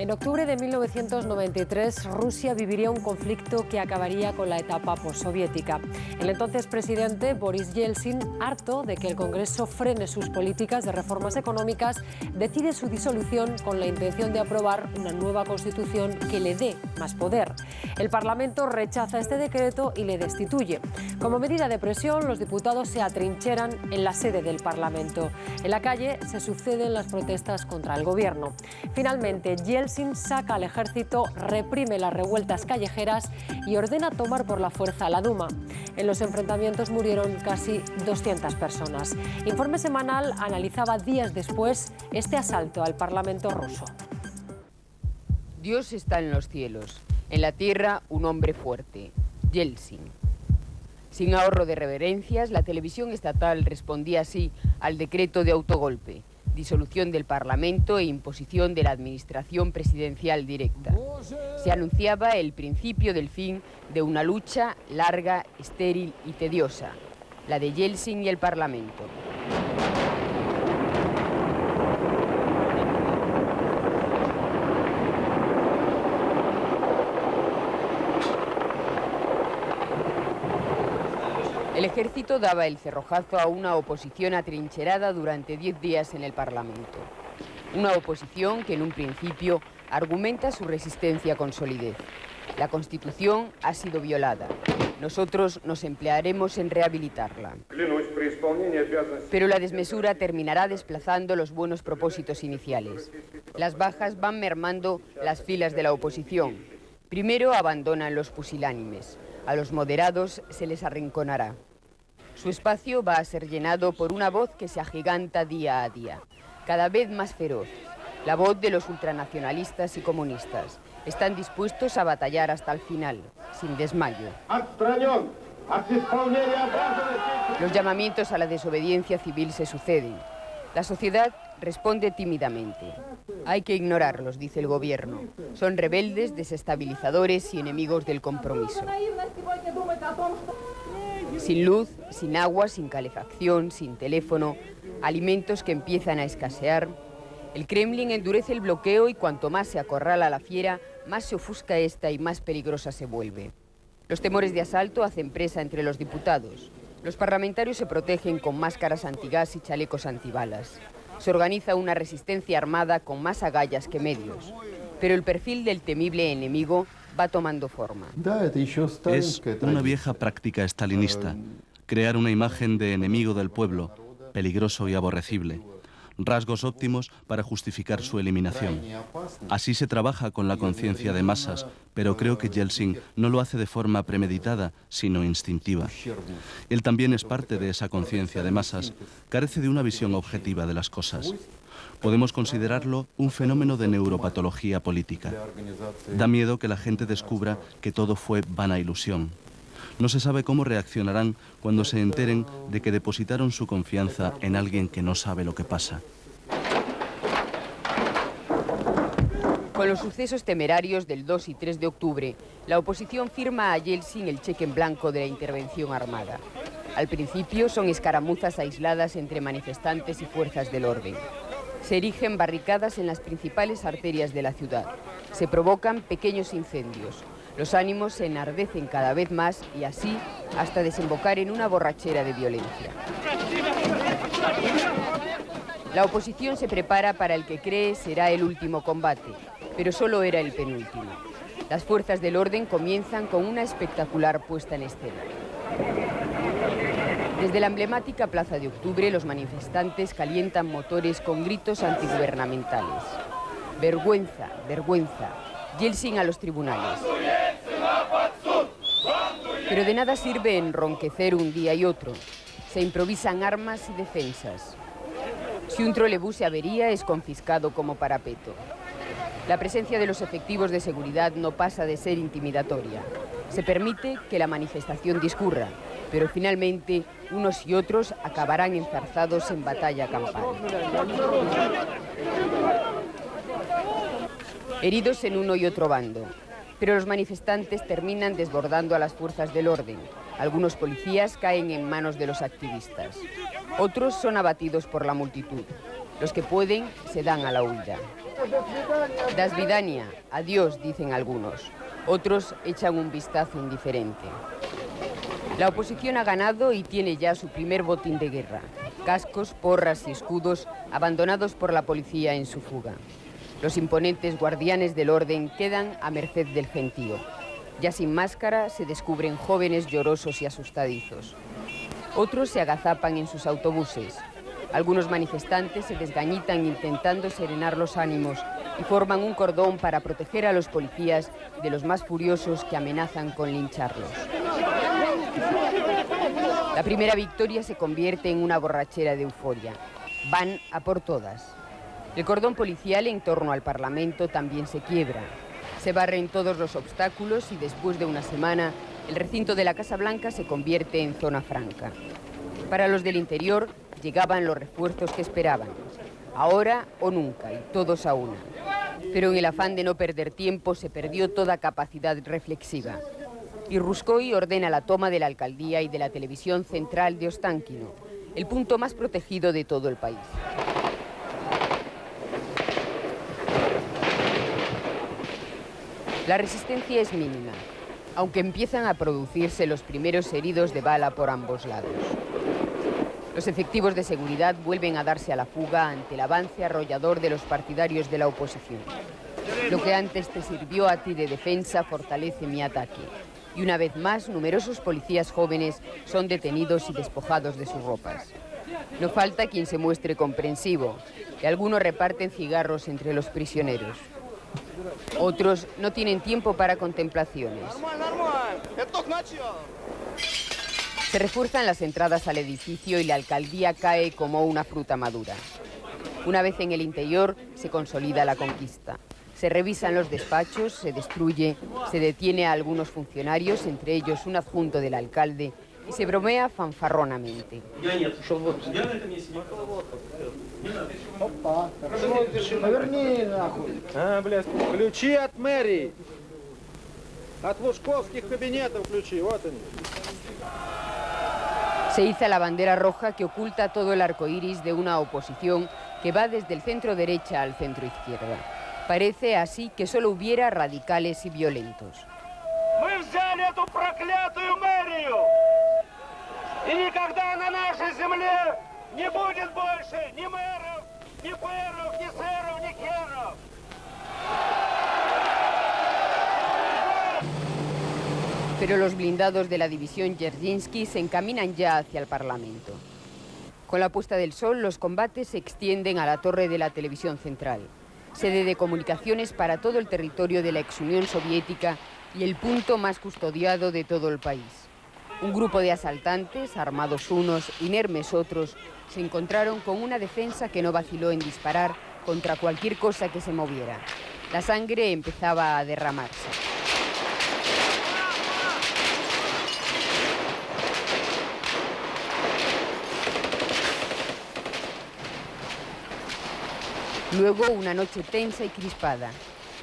En octubre de 1993, Rusia viviría un conflicto que acabaría con la etapa postsoviética. El entonces presidente Boris Yeltsin, harto de que el Congreso frene sus políticas de reformas económicas, decide su disolución con la intención de aprobar una nueva constitución que le dé más poder. El Parlamento rechaza este decreto y le destituye. Como medida de presión, los diputados se atrincheran en la sede del Parlamento. En la calle se suceden las protestas contra el gobierno. Finalmente, Yeltsin saca al ejército, reprime las revueltas callejeras y ordena tomar por la fuerza la Duma. En los enfrentamientos murieron casi 200 personas. Informe Semanal analizaba días después este asalto al Parlamento ruso. Dios está en los cielos, en la tierra un hombre fuerte, Yeltsin. Sin ahorro de reverencias, la televisión estatal respondía así al decreto de autogolpe, disolución del Parlamento e imposición de la administración presidencial directa. Se anunciaba el principio del fin de una lucha larga, estéril y tediosa, la de Yeltsin y el Parlamento. El ejército daba el cerrojazo a una oposición atrincherada durante 10 días en el Parlamento. Una oposición que en un principio argumenta su resistencia con solidez. La Constitución ha sido violada. Nosotros nos emplearemos en rehabilitarla. Pero la desmesura terminará desplazando los buenos propósitos iniciales. Las bajas van mermando las filas de la oposición. Primero abandonan los pusilánimes. A los moderados se les arrinconará. Su espacio va a ser llenado por una voz que se agiganta día a día, cada vez más feroz, la voz de los ultranacionalistas y comunistas. Están dispuestos a batallar hasta el final, sin desmayo. Los llamamientos a la desobediencia civil se suceden. La sociedad responde tímidamente. Hay que ignorarlos, dice el gobierno. Son rebeldes, desestabilizadores y enemigos del compromiso. Sin luz, sin agua, sin calefacción, sin teléfono, alimentos que empiezan a escasear. El Kremlin endurece el bloqueo y cuanto más se acorrala a la fiera, más se ofusca esta y más peligrosa se vuelve. Los temores de asalto hacen presa entre los diputados. Los parlamentarios se protegen con máscaras antigás y chalecos antibalas. Se organiza una resistencia armada con más agallas que medios. Pero el perfil del temible enemigo va tomando forma. Es una vieja práctica estalinista, crear una imagen de enemigo del pueblo, peligroso y aborrecible. Rasgos óptimos para justificar su eliminación. Así se trabaja con la conciencia de masas, pero creo que Yeltsin no lo hace de forma premeditada, sino instintiva. Él también es parte de esa conciencia de masas, carece de una visión objetiva de las cosas. Podemos considerarlo un fenómeno de neuropatología política. Da miedo que la gente descubra que todo fue vana ilusión. No se sabe cómo reaccionarán cuando se enteren de que depositaron su confianza en alguien que no sabe lo que pasa. Con los sucesos temerarios del 2 y 3 de octubre, la oposición firma a Yeltsin el cheque en blanco de la intervención armada. Al principio son escaramuzas aisladas entre manifestantes y fuerzas del orden. Se erigen barricadas en las principales arterias de la ciudad. Se provocan pequeños incendios. Los ánimos se enardecen cada vez más y así hasta desembocar en una borrachera de violencia. La oposición se prepara para el que cree será el último combate, pero solo era el penúltimo. Las fuerzas del orden comienzan con una espectacular puesta en escena. Desde la emblemática Plaza de Octubre, los manifestantes calientan motores con gritos antigubernamentales. Vergüenza, vergüenza. Yeltsin a los tribunales. Pero de nada sirve enronquecer un día y otro. Se improvisan armas y defensas. Si un trolebús se avería, es confiscado como parapeto. La presencia de los efectivos de seguridad no pasa de ser intimidatoria. Se permite que la manifestación discurra, pero finalmente unos y otros acabarán enzarzados en batalla campal. Heridos en uno y otro bando, pero los manifestantes terminan desbordando a las fuerzas del orden. Algunos policías caen en manos de los activistas. Otros son abatidos por la multitud. Los que pueden se dan a la huida. Das Vidania, adiós, dicen algunos. Otros echan un vistazo indiferente. La oposición ha ganado y tiene ya su primer botín de guerra. Cascos, porras y escudos abandonados por la policía en su fuga. Los imponentes guardianes del orden quedan a merced del gentío. Ya sin máscara se descubren jóvenes llorosos y asustadizos. Otros se agazapan en sus autobuses. Algunos manifestantes se desgañitan intentando serenar los ánimos y forman un cordón para proteger a los policías de los más furiosos que amenazan con lincharlos. La primera victoria se convierte en una borrachera de euforia. Van a por todas. El cordón policial en torno al Parlamento también se quiebra. Se barren todos los obstáculos y después de una semana el recinto de la Casa Blanca se convierte en zona franca. Para los del interior llegaban los refuerzos que esperaban. Ahora o nunca, y todos a una. Pero en el afán de no perder tiempo se perdió toda capacidad reflexiva. Y Ruskoi ordena la toma de la alcaldía y de la televisión central de Ostankino, el punto más protegido de todo el país. La resistencia es mínima, aunque empiezan a producirse los primeros heridos de bala por ambos lados. Los efectivos de seguridad vuelven a darse a la fuga ante el avance arrollador de los partidarios de la oposición. Lo que antes te sirvió a ti de defensa fortalece mi ataque. Y una vez más, numerosos policías jóvenes son detenidos y despojados de sus ropas. No falta quien se muestre comprensivo, y algunos reparten cigarros entre los prisioneros. Otros no tienen tiempo para contemplaciones. Se refuerzan las entradas al edificio y la alcaldía cae como una fruta madura. Una vez en el interior, se consolida la conquista. Se revisan los despachos, se destruye, se detiene a algunos funcionarios, entre ellos un adjunto del alcalde, y se bromea fanfarronamente. Ключи от мэрии. От лужковских кабинетов ключи, вот они. Se iza la bandera roja que oculta todo el arco iris de una oposición que va desde el centro derecha al centro izquierda. Parece así que solo hubiera radicales y violentos. Мы взяли эту проклятую мэрию! И никогда на нашей земле не будет больше ни мэров, ни пэров, ни сэров, ни херов! Pero los blindados de la división Dzerzhinsky se encaminan ya hacia el Parlamento. Con la puesta del sol, los combates se extienden a la torre de la televisión central, sede de comunicaciones para todo el territorio de la ex Unión Soviética y el punto más custodiado de todo el país. Un grupo de asaltantes, armados unos, inermes otros, se encontraron con una defensa que no vaciló en disparar contra cualquier cosa que se moviera. La sangre empezaba a derramarse. Luego una noche tensa y crispada.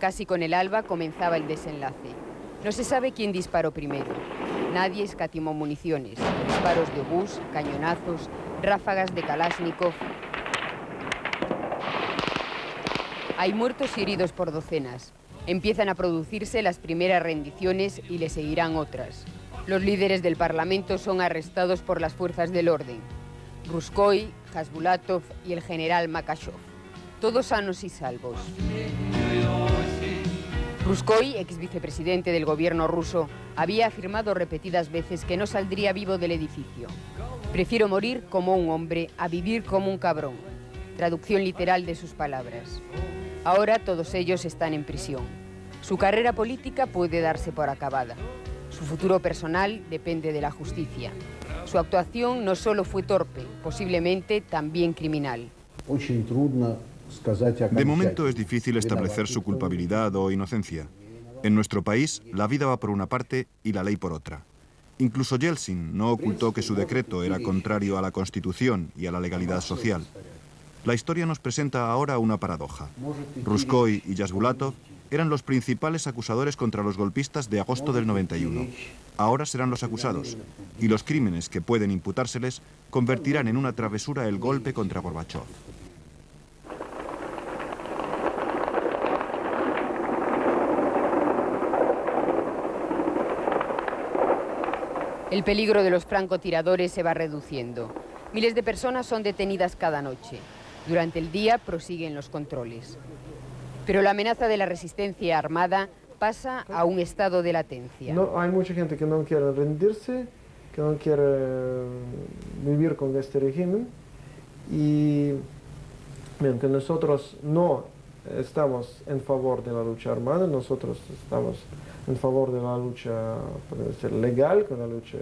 Casi con el alba comenzaba el desenlace. No se sabe quién disparó primero. Nadie escatimó municiones, disparos de obús, cañonazos, ráfagas de Kalashnikov. Hay muertos y heridos por docenas. Empiezan a producirse las primeras rendiciones y le seguirán otras. Los líderes del Parlamento son arrestados por las fuerzas del orden. Ruskoi, Khasbulatov y el general Makashov. Todos sanos y salvos. Ruskoi, ex vicepresidente del gobierno ruso, había afirmado repetidas veces que no saldría vivo del edificio. Prefiero morir como un hombre a vivir como un cabrón. Traducción literal de sus palabras. Ahora todos ellos están en prisión. Su carrera política puede darse por acabada. Su futuro personal depende de la justicia. Su actuación no solo fue torpe, posiblemente también criminal. De momento es difícil establecer su culpabilidad o inocencia. En nuestro país, la vida va por una parte y la ley por otra. Incluso Yeltsin no ocultó que su decreto era contrario a la Constitución y a la legalidad social. La historia nos presenta ahora una paradoja. Ruskoi y Khasbulatov eran los principales acusadores contra los golpistas de agosto del 91. Ahora serán los acusados, y los crímenes que pueden imputárseles convertirán en una travesura el golpe contra Gorbachov. El peligro de los francotiradores se va reduciendo. Miles de personas son detenidas cada noche. Durante el día prosiguen los controles. Pero la amenaza de la resistencia armada pasa a un estado de latencia. No, hay mucha gente que no quiere rendirse, que no quiere vivir con este régimen. Y bien, que nosotros no estamos en favor de la lucha armada, nosotros estamos en favor de la lucha, puede ser legal, con la lucha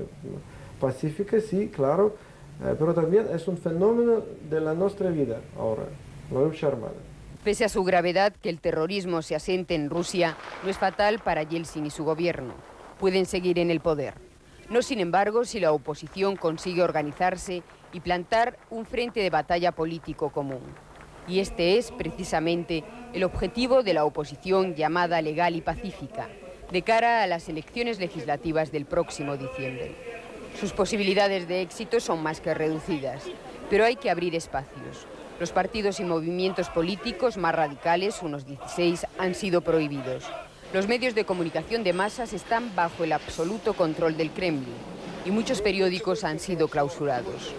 pacífica, sí, claro, pero también es un fenómeno de la nuestra vida ahora, la lucha armada. Pese a su gravedad, que el terrorismo se asiente en Rusia no es fatal para Yeltsin y su gobierno. Pueden seguir en el poder. No, sin embargo, si la oposición consigue organizarse y plantar un frente de batalla político común. Y este es, precisamente, el objetivo de la oposición llamada legal y pacífica, de cara a las elecciones legislativas del próximo diciembre. Sus posibilidades de éxito son más que reducidas, pero hay que abrir espacios. Los partidos y movimientos políticos más radicales, unos 16, han sido prohibidos. Los medios de comunicación de masas están bajo el absoluto control del Kremlin y muchos periódicos han sido clausurados.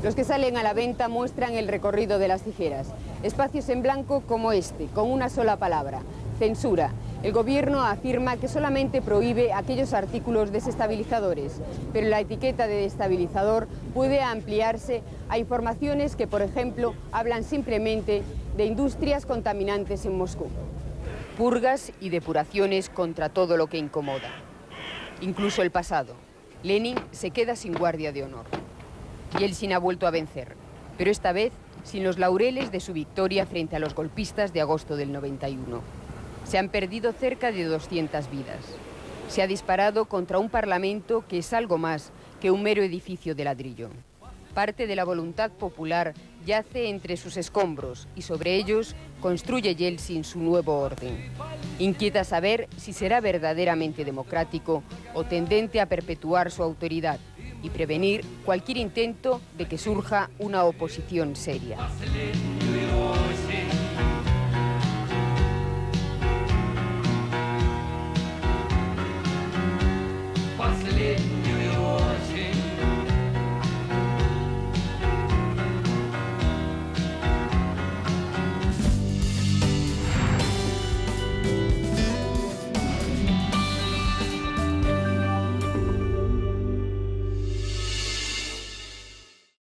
Los que salen a la venta muestran el recorrido de las tijeras. Espacios en blanco como este, con una sola palabra: censura. El gobierno afirma que solamente prohíbe aquellos artículos desestabilizadores, pero la etiqueta de desestabilizador puede ampliarse a informaciones que, por ejemplo, hablan simplemente de industrias contaminantes en Moscú. Purgas y depuraciones contra todo lo que incomoda. Incluso el pasado. Lenin se queda sin guardia de honor. Yeltsin ha vuelto a vencer, pero esta vez sin los laureles de su victoria frente a los golpistas de agosto del 91. Se han perdido cerca de 200 vidas. Se ha disparado contra un parlamento que es algo más que un mero edificio de ladrillo. Parte de la voluntad popular yace entre sus escombros y sobre ellos construye Yeltsin su nuevo orden. Inquieta saber si será verdaderamente democrático o tendente a perpetuar su autoridad y prevenir cualquier intento de que surja una oposición seria.